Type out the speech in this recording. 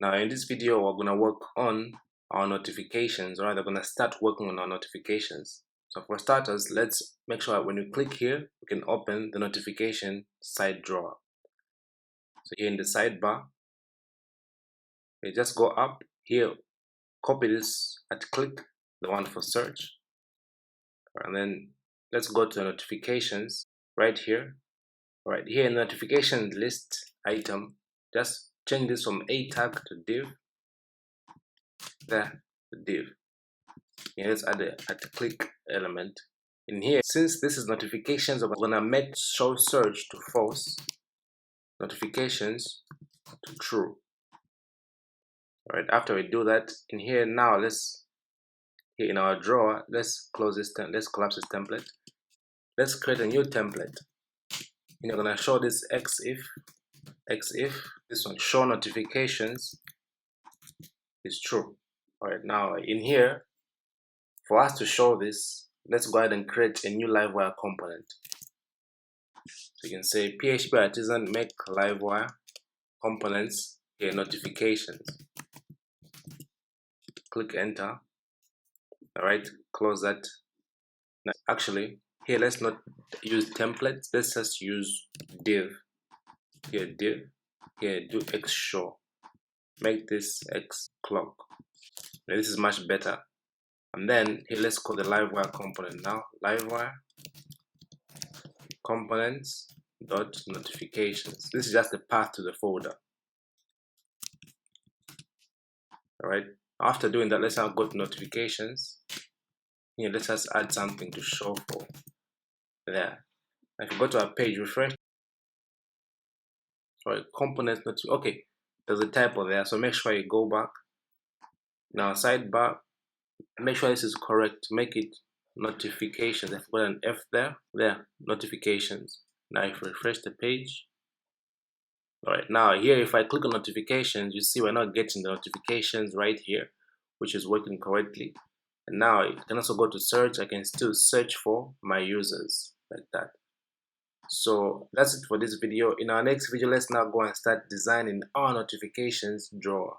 Now in this video, we're going to work on our notifications, or rather going to start working on our notifications. So for starters, let's make sure that when we click here, we can open the notification side drawer. So here in the sidebar, you just go up here, copy this and click the one for search. And then let's go to notifications right here. Right here in notification list item, just change this from a tag to div. There, the div. Here, let's add a click element. In here, since this is notifications, I'm gonna make show search to false, notifications to true. All right, after we do that, in here now, here in our drawer, let's close this, let's collapse this template. Let's create a new template. And you're gonna show this xif, this one, show notifications is true. All right, now in here, for us to show this, let's go ahead and create a new Livewire component. So you can say PHP artisan make Livewire components here, notifications. Click enter. All right, close that. Now, actually, here let's not use templates. Let's just use div. Here div. Here do x show. Make this x clock. Now, this is much better. And then here let's call the Livewire component now. Livewire components dot notifications. This is just the path to the folder. All right. After doing that, let's now go to notifications. Here, let's just add something to show for there. If you go to our page, refresh. Sorry, components. Okay, there's a typo there, so make sure you go back. Now sidebar, make sure this is correct. Make it notifications. I've got an F there. There, notifications. Now if you refresh the page. All right, now here if I click on notifications, you see we're not getting the notifications right here, which is working correctly. And now you can also go to search. I can still search for my users like that. So that's it for this video. In our next video, let's now go and start designing our notifications drawer.